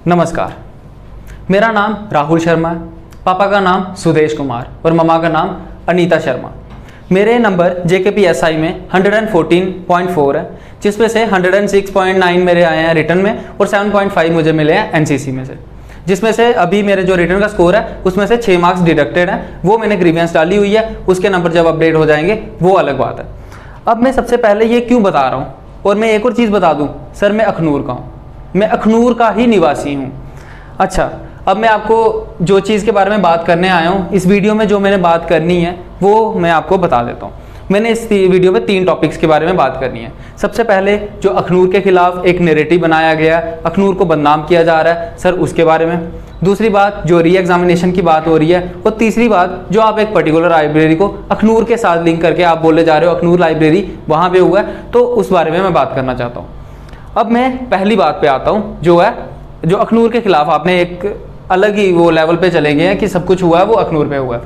नमस्कार, मेरा नाम राहुल शर्मा है। पापा का नाम सुदेश कुमार और मम्मा का नाम अनीता शर्मा। मेरे नंबर JKPSI में 114.4 है, जिसमें से 106.9 मेरे आए हैं रिटर्न में और 7.5 मुझे मिले हैं NCC में से, जिसमें से अभी मेरे जो रिटर्न का स्कोर है उसमें से 6 मार्क्स डिडक्टेड हैं। वो मैंने ग्रीवियंस डाली हुई है, उसके नंबर जब अपडेट हो जाएंगे वो अलग बात है। अब मैं सबसे पहले ये क्यों बता रहा हूँ, और मैं एक और चीज़ बता दूँ, सर मैं अखनूर का हूँ, मैं अखनूर का ही निवासी हूँ। अच्छा, अब मैं आपको जो चीज़ के बारे में बात करने आया हूँ, इस वीडियो में जो मैंने बात करनी है वो मैं आपको बता देता हूँ। मैंने इस वीडियो में 3 टॉपिक्स के बारे में बात करनी है। सबसे पहले जो अखनूर के खिलाफ एक नैरेटिव बनाया गया, अखनूर को बदनाम किया जा रहा है सर, उसके बारे में। दूसरी बात जो री एग्जामिनेशन की बात हो रही है, और तीसरी बात जो आप एक पर्टिकुलर लाइब्रेरी को अखनूर के साथ लिंक करके आप बोले जा रहे हो अखनूर लाइब्रेरी वहाँ पे हुआ है, तो उस बारे में मैं बात करना चाहता हूँ। अब मैं पहली बात पे आता हूँ, जो अखनूर के खिलाफ आपने एक अलग ही वो लेवल पे चले गए हैं कि सब कुछ हुआ है वो अखनूर पे हुआ है।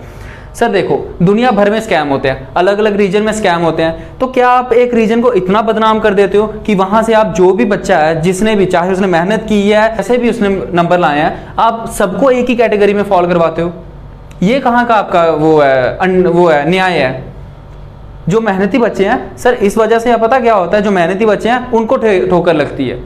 सर देखो, दुनिया भर में स्कैम होते हैं, अलग अलग रीजन में स्कैम होते हैं, तो क्या आप एक रीजन को इतना बदनाम कर देते हो कि वहां से आप जो भी बच्चा है, जिसने भी, चाहे उसने मेहनत की है, ऐसे भी उसने नंबर लाए हैं, आप सबको एक ही कैटेगरी में फॉल करवाते हो? ये कहाँ का आपका वो है न्याय है? जो मेहनती बच्चे हैं सर, इस वजह से पता क्या होता है, जो मेहनती बच्चे हैं उनको ठोकर लगती है।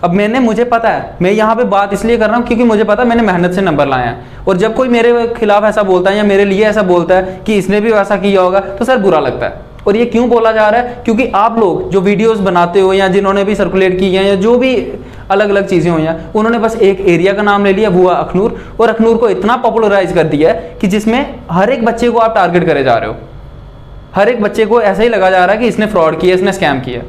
अब मुझे पता है, मैं यहाँ पे बात इसलिए कर रहा हूँ क्योंकि मुझे पता है मैंने मेहनत से नंबर लाए हैं, और जब कोई मेरे खिलाफ ऐसा बोलता है या मेरे लिए ऐसा बोलता है कि इसने भी वैसा किया होगा, तो सर बुरा लगता है। और ये क्यों बोला जा रहा है? क्योंकि आप लोग जो वीडियोस बनाते हो या जिन्होंने भी सर्कुलेट की हैं या जो भी अलग अलग चीज़ें हुई हैं, उन्होंने बस एक एरिया का नाम ले लिया, वो है अखनूर, और अखनूर को इतना पॉपुलराइज कर दिया है कि जिसमें हर एक बच्चे को आप टारगेट करे जा रहे हो। हर एक बच्चे को ऐसा ही लगा जा रहा है कि इसने फ्रॉड किया, इसने स्कैम किया।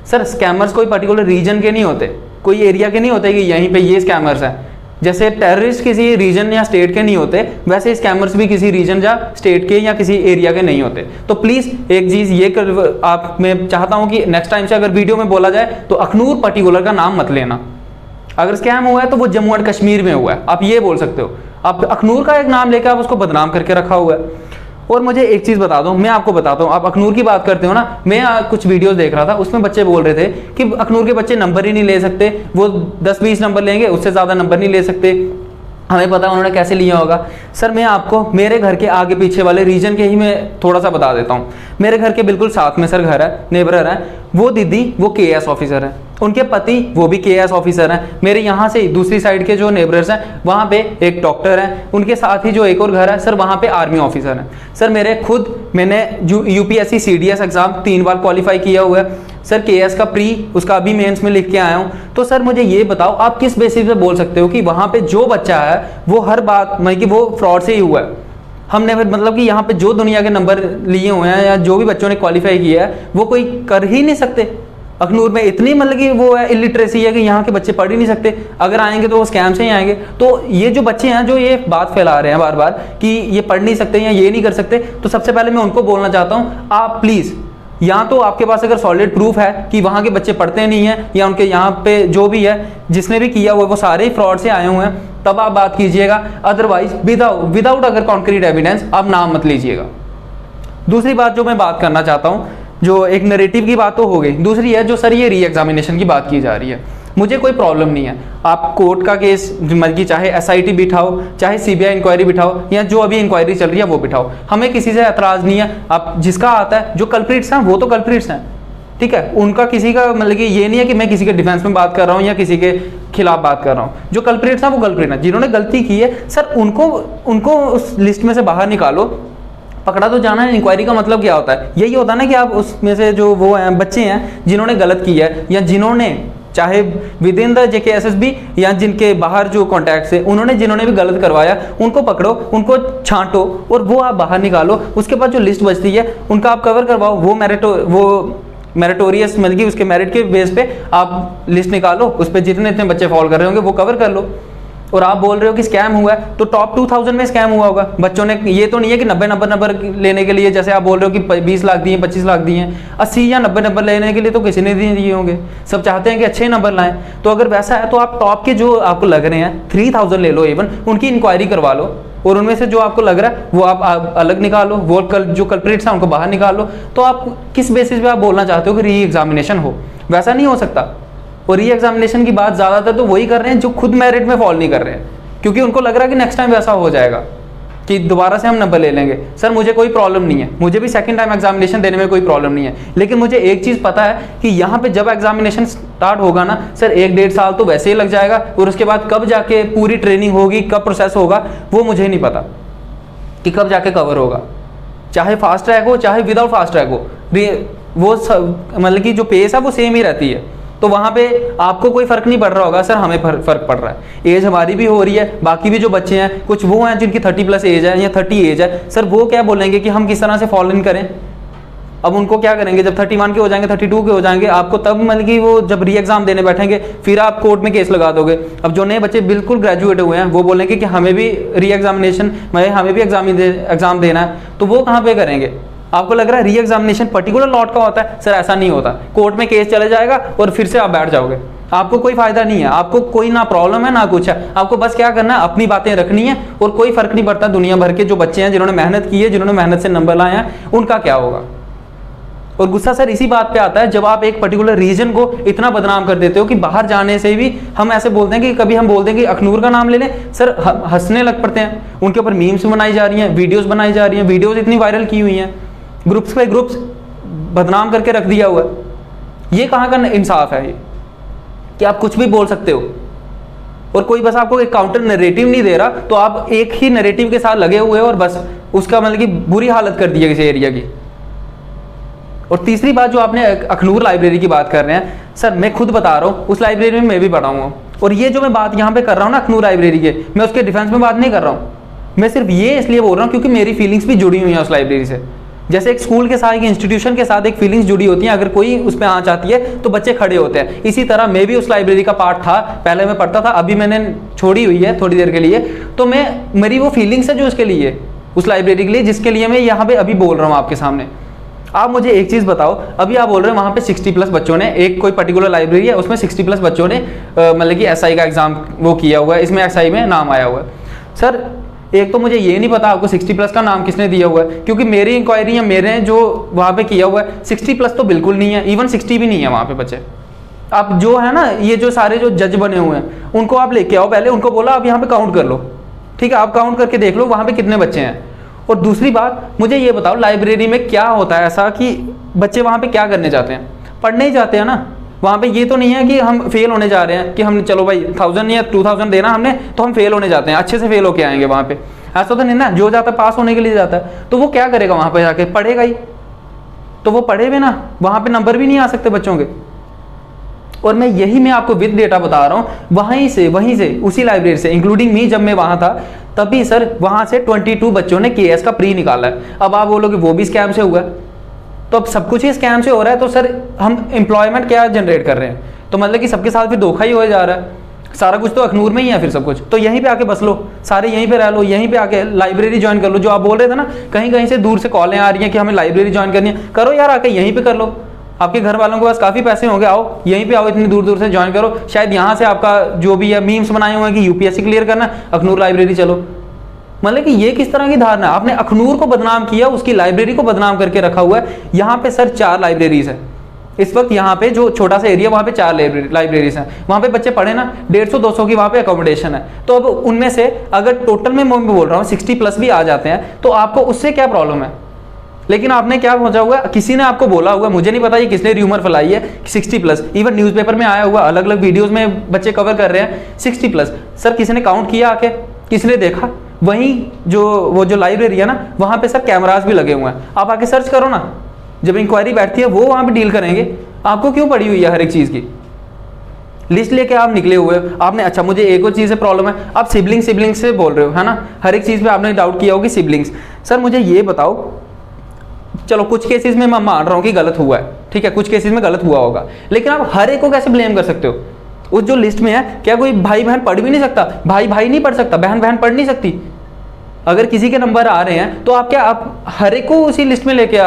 सर स्कैमर्स कोई पर्टिकुलर रीजन के नहीं होते, कोई एरिया के नहीं होते कि यहीं पे ये स्कैमर्स हैं। जैसे टेररिस्ट किसी रीजन या स्टेट के नहीं होते, वैसे स्कैमर्स भी किसी रीजन या स्टेट के या किसी एरिया के नहीं होते। तो प्लीज़ एक चीज़ ये मैं चाहता हूँ कि नेक्स्ट टाइम से अगर वीडियो में बोला जाए तो अखनूर पर्टिकुलर का नाम मत लेना। अगर स्कैम हुआ है तो वो जम्मू एंड कश्मीर में हुआ है, आप ये बोल सकते हो। आप अखनूर का एक नाम लेकर आप उसको बदनाम करके रखा हुआ है। और मुझे एक चीज़ बता दो, मैं आपको बताता हूँ, आप अखनूर की बात करते हो ना, मैं कुछ वीडियोस देख रहा था, उसमें बच्चे बोल रहे थे कि अखनूर के बच्चे नंबर ही नहीं ले सकते, वो 10-20 नंबर लेंगे, उससे ज़्यादा नंबर नहीं ले सकते। हमें पता उन्होंने कैसे लिया होगा। सर मैं आपको मेरे घर के आगे पीछे वाले रीजन के ही मैं थोड़ा सा बता देता हूँ। मेरे घर के बिल्कुल साथ में सर घर है, नेबर है, वो दीदी वो KS ऑफिसर है, उनके पति वो भी KS ऑफिसर हैं। मेरे यहाँ से दूसरी साइड के जो नेबर्स हैं वहाँ पे एक डॉक्टर हैं, उनके साथ ही जो एक और घर है सर वहाँ पे आर्मी ऑफिसर हैं। सर मैंने UPSC CDS एग्ज़ाम 3 बार क्वालिफाई किया हुआ है सर, KS का प्री उसका अभी मेंस में लिख के आया हूँ। तो सर मुझे ये बताओ, आप किस बेसिस पे बोल सकते हो कि वहाँ पे जो बच्चा है वो हर बात मतलब कि वो फ्रॉड से ही हुआ है? हमने मतलब कि यहाँ पे जो दुनिया के नंबर लिए हुए हैं या जो भी बच्चों ने क्वालिफाई किया है वो कोई कर ही नहीं सकते। अखनूर में इतनी मतलब कि वो है इलिटरेसी है कि यहाँ के बच्चे पढ़ ही नहीं सकते, अगर आएंगे तो वो स्कैम से ही आएंगे। तो ये जो बच्चे हैं जो ये बात फैला रहे हैं बार बार कि ये पढ़ नहीं सकते या ये नहीं कर सकते, तो सबसे पहले मैं उनको बोलना चाहता हूँ, आप प्लीज़ या तो आपके पास अगर सॉलिड प्रूफ है कि वहाँ के बच्चे पढ़ते नहीं हैं या उनके यहाँ पे जो भी है जिसने भी किया हुआ वो सारे ही फ्रॉड से आए हुए हैं, तब आप बात कीजिएगा। अदरवाइज विदाउट अगर कॉन्क्रीट एविडेंस आप नाम मत लीजिएगा। दूसरी बात जो मैं बात करना चाहता हूँ, जो एक नैरेटिव की बात तो हो गई, दूसरी है जो सर ये री एग्जामिनेशन की बात की जा रही है। मुझे कोई प्रॉब्लम नहीं है, आप कोर्ट का केस मर्जी चाहे SIT बिठाओ, चाहे CBI इंक्वायरी बिठाओ या जो अभी इंक्वायरी चल रही है वो बिठाओ, हमें किसी से एतराज़ नहीं है। आप जिसका आता है, जो कल्प्रिट्स हैं वो तो कल्प्रिट्स हैं, ठीक है, उनका किसी का मतलब कि ये नहीं है कि मैं किसी के डिफेंस में बात कर रहा हूँ या किसी के खिलाफ बात कर रहा हूँ। जो कल्प्रिट्स हैं वो कल्प्रिट हैं, जिन्होंने गलती की है सर उनको उस लिस्ट में से बाहर निकालो। पकड़ा तो जाना है, इंक्वायरी का मतलब क्या होता है? यही होता है ना कि आप उसमें से जो वो हैं बच्चे हैं जिन्होंने गलत किया है या जिन्होंने चाहे विद इन द JKSSB या जिनके बाहर जो कॉन्टैक्ट्स है, जिन्होंने भी गलत करवाया उनको पकड़ो, उनको छांटो और वो आप बाहर निकालो। उसके बाद जो लिस्ट बचती है उनका आप कवर करवाओ, वो मेरिटोरियस मतलब कि उसके मेरिट के बेस पे आप लिस्ट निकालो, उस पर जितने बच्चे फॉल कर रहे होंगे वो कवर कर लो। और आप बोल रहे हो कि स्कैम हुआ है, तो टॉप 2000 में स्कैम हुआ होगा बच्चों ने। ये तो नहीं है कि 90 नंबर लेने के लिए, जैसे आप बोल रहे हो कि 20 लाख दिए, 25 लाख दिए, 80 या 90 नंबर लेने के लिए तो किसी ने नहीं दिए होंगे। सब चाहते हैं कि अच्छे नंबर लाएं। तो अगर वैसा है तो आप टॉप के जो आपको लग रहे हैं 3000 ले लो, इवन उनकी इंक्वायरी करवा लो, और उनमें से जो आपको लग रहा है वो आप अलग निकालो, वो जो कल्प्रिट्स हैं उनको बाहर निकाल लो। तो आप किस बेसिस पे आप बोलना चाहते हो कि री एग्जामिनेशन हो? वैसा नहीं हो सकता। और री एग्जामिनेशन की बात ज़्यादातर तो वही कर रहे हैं जो खुद मेरिट में फॉल नहीं कर रहे हैं, क्योंकि उनको लग रहा है कि नेक्स्ट टाइम वैसा हो जाएगा कि दोबारा से हम नंबर ले लेंगे। सर मुझे कोई प्रॉब्लम नहीं है, मुझे भी सेकंड टाइम एग्जामिनेशन देने में कोई प्रॉब्लम नहीं है, लेकिन मुझे एक चीज़ पता है कि यहाँ पे जब एग्जामिनेशन स्टार्ट होगा ना सर, 1-1.5 साल तो वैसे ही लग जाएगा, और उसके बाद कब जाके पूरी ट्रेनिंग होगी, कब प्रोसेस होगा, वो मुझे नहीं पता कि कब जाके कवर होगा। चाहे फास्ट ट्रैक हो चाहे विदाउट फास्ट ट्रैक हो, वो मतलब कि जो पेस है वो सेम ही रहती है। तो वहाँ पे आपको कोई फ़र्क नहीं पड़ रहा होगा, सर हमें फ़र्क पड़ रहा है। एज हमारी भी हो रही है, बाकी भी जो बच्चे हैं कुछ वो हैं जिनकी 30+ एज है या 30 एज है, सर वो क्या बोलेंगे कि हम किस तरह से फॉलो इन करें। अब उनको क्या करेंगे, जब 31 के हो जाएंगे, 32 के हो जाएंगे, आपको तब मतलब कि वो जब री एग्ज़ाम देने बैठेंगे फिर आप कोर्ट में केस लगा दोगे। अब जो नए बच्चे बिल्कुल ग्रेजुएट हुए हैं वो बोलेंगे कि हमें भी री एग्जामिनेशन हमें भी एग्ज़ाम देना है, तो वो कहाँ पे करेंगे। आपको लग रहा है री एग्जामिनेशन पर्टिकुलर लॉट का होता है, सर ऐसा नहीं होता। कोर्ट में केस चले जाएगा और फिर से आप बैठ जाओगे, आपको कोई फायदा नहीं है, आपको कोई ना प्रॉब्लम है ना कुछ है, आपको बस क्या करना है, अपनी बातें रखनी है, और कोई फर्क नहीं पड़ता दुनिया भर के जो बच्चे हैं जिन्होंने मेहनत की है, जिन्होंने मेहनत से नंबर लाए हैं, उनका क्या होगा। और गुस्सा सर इसी बात पे आता है जब आप एक पर्टिकुलर रीजन को इतना बदनाम कर देते हो कि बाहर जाने से भी हम ऐसे बोलते हैं कि कभी हम बोलते हैं कि अखनूर का नाम ले लें, सर हंसने लग पड़ते हैं। उनके ऊपर मीम्स बनाई जा रही हैं, वीडियोस बनाई जा रही हैं, वीडियोस इतनी वायरल की हुई हैं, ग्रुप्स पे ग्रुप्स बदनाम करके रख दिया हुआ है। ये कहाँ का इंसाफ है ये कि आप कुछ भी बोल सकते हो और कोई बस आपको एक काउंटर नैरेटिव नहीं दे रहा, तो आप एक ही नैरेटिव के साथ लगे हुए हो और बस उसका मतलब कि बुरी हालत कर दी है किसी एरिया की। और तीसरी बात जो आपने अखनूर लाइब्रेरी की बात कर रहे हैं, सर मैं खुद बता रहा हूँ उस लाइब्रेरी में मैं भी पढ़ा हूँ, और ये जो मैं बात यहाँ पे कर रहा हूँ ना अखनूर लाइब्रेरी के, मैं उसके डिफेंस में बात नहीं कर रहा हूँ, मैं सिर्फ ये इसलिए बोल रहा हूँ क्योंकि मेरी फीलिंग्स भी जुड़ी हुई हैं उस लाइब्रेरी से। जैसे एक स्कूल के साथ, एक इंस्टीट्यूशन के साथ एक फीलिंग्स जुड़ी होती हैं, अगर कोई उस पर आँच आती है तो बच्चे खड़े होते हैं। इसी तरह मैं भी उस लाइब्रेरी का पार्ट था, पहले मैं पढ़ता था, अभी मैंने छोड़ी हुई है थोड़ी देर के लिए, तो मेरी वो फीलिंग्स है जो उसके लिए, उस लाइब्रेरी के लिए, जिसके लिए मैं यहाँ पे अभी बोल रहा हूँ आपके सामने। आप मुझे एक चीज़ बताओ, अभी आप बोल रहे हैं वहाँ पे 60+ बच्चों ने, एक कोई पर्टिकुलर लाइब्रेरी है उसमें 60+ बच्चों ने मतलब कि SI का एग्ज़ाम वो किया हुआ है, इसमें SI में नाम आया हुआ है। सर एक तो मुझे ये नहीं पता आपको 60+ का नाम किसने दिया हुआ है, क्योंकि मेरी इंक्वायरी या मेरे जो वहाँ पे किया हुआ है 60+ तो बिल्कुल नहीं है, इवन 60 भी नहीं है वहाँ पे बच्चे। आप जो है ना, ये जो सारे जो जज बने हुए हैं उनको आप लेके आओ, पहले उनको बोला आप यहाँ पे काउंट कर लो, ठीक है, आप काउंट करके देख लो वहाँ पे कितने बच्चे हैं। और दूसरी बात मुझे ये बताओ, लाइब्रेरी में क्या होता है ऐसा कि बच्चे वहाँ पे क्या करने जाते हैं, पढ़ने ही जाते हैं ना। वहाँ पे ये तो नहीं है कि हम फेल होने जा रहे हैं, कि हम चलो भाई 1000 या 2000 देना हमने तो हम फेल होने जाते हैं, अच्छे से फेल होके आएंगे वहाँ पे, ऐसा तो नहीं ना। जो जाता है पास होने के लिए जाता है, तो वो क्या करेगा वहाँ पे जाके, पढ़ेगा ही, तो वो पढ़े हुए ना, वहाँ पे नंबर भी नहीं आ सकते बच्चों के। और मैं आपको विद डेटा बता रहा हूँ, वहीं से उसी लाइब्रेरी से, इंक्लूडिंग मी, जब मैं वहाँ था तभी सर वहाँ से 22 बच्चों ने KS का प्री निकाला है। अब आप बोलोगे वो भी स्कैम से हुआ, तो अब सब कुछ ही स्कैम से हो रहा है, तो सर हम एम्प्लॉयमेंट क्या जनरेट कर रहे हैं, तो मतलब कि सबके साथ फिर धोखा ही हो जा रहा है। सारा कुछ तो अखनूर में ही है, फिर सब कुछ तो यहीं पे आके बस लो, सारे यहीं पे रह लो, यहीं पे आके लाइब्रेरी ज्वाइन कर लो। जो आप बोल रहे थे ना कहीं से दूर से कॉलें आ रही हैं कि हमें लाइब्रेरी ज्वाइन करनी है, करो यार, आके यहीं पे कर लो। आपके घर वालों के पास काफ़ी पैसे होंगे, आओ यहीं पे आओ, इतनी दूर दूर से ज्वाइन करो, शायद यहाँ से आपका जो भी है मीम्स बनाए हुए हैं कि UPSC क्लियर करना, अखनूर लाइब्रेरी चलो। मतलब कि ये किस तरह की धारणा है, आपने अखनूर को बदनाम किया, उसकी लाइब्रेरी को बदनाम करके रखा हुआ है। यहाँ पे सर 4 लाइब्रेरीज है इस वक्त, यहाँ पे जो छोटा सा एरिया वहाँ पे 4 लाइब्रेरीज हैं, वहाँ पे बच्चे पढ़े ना, 150-200 की वहाँ पे अकोमोडेशन है। तो अब उनमें से अगर टोटल में मैं बोल रहा हूँ 60+ भी आ जाते हैं तो आपको उससे क्या प्रॉब्लम है। लेकिन आपने क्या सोचा हुआ, किसी ने आपको बोला हुआ, मुझे नहीं पता ये किसने र्यूमर फैलाई है 60+, इवन न्यूज़पेपर में आया हुआ, अलग अलग वीडियोस में बच्चे कवर कर रहे हैं 60+। सर किसी ने काउंट किया आके, किसने देखा? वहीं वो जो लाइब्रेरी है ना, वहाँ पे सर कैमरास भी लगे हुए हैं, आप आके सर्च करो ना, जब इंक्वायरी बैठती है वो वहाँ पे डील करेंगे। आपको क्यों पड़ी हुई है हर एक चीज़ की लिस्ट लेके आप निकले हुए हो आपने। अच्छा मुझे एक और चीज़ से प्रॉब्लम है, आप सिबलिंग से बोल रहे हो है ना, हर एक चीज़ पे आपने डाउट किया होगी सिबलिंग्स। सर मुझे ये बताओ, चलो कुछ केसेस में मैं मान रहा हूँ कि गलत हुआ है, ठीक है, कुछ केसेस में गलत हुआ होगा, लेकिन आप हर एक को कैसे ब्लेम कर सकते हो? उस जो लिस्ट में है, क्या कोई भाई बहन पढ़ भी नहीं सकता? भाई नहीं पढ़ सकता, बहन पढ़ नहीं सकती? अगर किसी के नंबर आ रहे हैं तो आप हर एक को उसी लिस्ट में लेके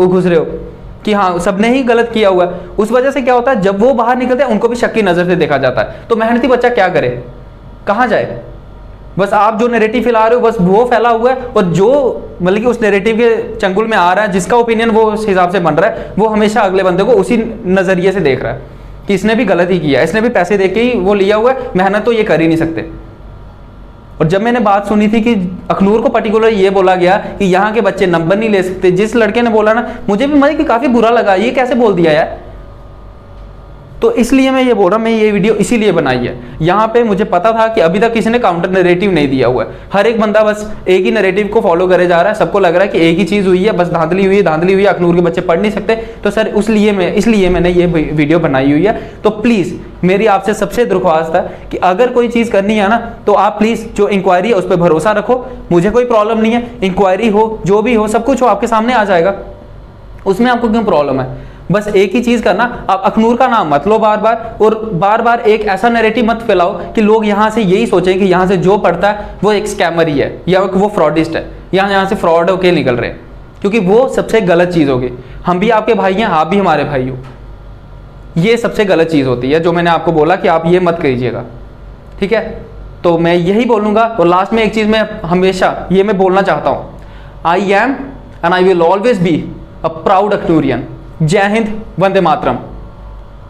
घुस रहे हो कि हाँ सबने ही गलत किया हुआ है। उस वजह से क्या होता है, जब वो बाहर निकलते हैं उनको भी शक की नज़र से देखा जाता है। तो मेहनती बच्चा क्या करे, कहाँ जाए? बस आप जो नैरेटिव फैला रहे हो बस वो फैला हुआ है, और जो मतलब कि उस नैरेटिव के चंगुल में आ रहा है, जिसका ओपिनियन वो उस हिसाब से बन रहा है, वो हमेशा अगले बंदे को उसी नज़रिए से देख रहा है। कि इसने भी गलत ही किया, इसने भी पैसे दे के ही वो लिया हुआ है, मेहनत तो ये कर ही नहीं सकते। और जब मैंने बात सुनी थी कि अखनूर को पर्टिकुलर ये बोला गया कि यहाँ के बच्चे नंबर नहीं ले सकते, जिस लड़के ने बोला ना, मुझे भी मतलब कि काफ़ी बुरा लगा, ये कैसे बोल दिया यार। तो इसलिए मैं ये बोल रहा हूँ, मैं ये वीडियो इसीलिए बनाई है। यहाँ पे मुझे पता था कि अभी तक किसी ने काउंटर नैरेटिव नहीं दिया हुआ है, हर एक बंदा बस एक ही नैरेटिव को फॉलो करे जा रहा है, सबको लग रहा है कि एक ही चीज़ हुई है, बस धांधली हुई है, अखनूर के बच्चे पढ़ नहीं सकते। तो सर इसलिए मैंने ये वीडियो बनाई हुई है। तो प्लीज़ मेरी आपसे सबसे दरख्वास्त है कि अगर कोई चीज़ करनी है ना, तो आप प्लीज़ जो इंक्वायरी है उस पर भरोसा रखो, मुझे कोई प्रॉब्लम नहीं है, इंक्वायरी हो जो भी हो सब कुछ हो आपके सामने आ जाएगा, उसमें आपको क्यों प्रॉब्लम है। बस एक ही चीज करना, आप अखनूर का नाम मत लो बार बार, और बार बार एक ऐसा नैरेटिव मत फैलाओ कि लोग यहाँ से यही सोचें कि यहाँ से जो पढ़ता है वो एक स्कैमर ही है या वो फ्रॉडिस्ट है, यहाँ से फ्रॉड होके निकल रहे हैं, क्योंकि वो सबसे गलत चीज़ होगी। हम भी आपके भाई हैं, आप भी हमारे भाई हो, ये सबसे गलत चीज़ होती है जो मैंने आपको बोला कि आप ये मत करिएगा, ठीक है। तो मैं यही बोलूँगा। और लास्ट में एक चीज़ मैं हमेशा ये मैं बोलना चाहता हूँ, I am and I will always be a proud Akhnoorian. Jai Hind, Vande Mataram.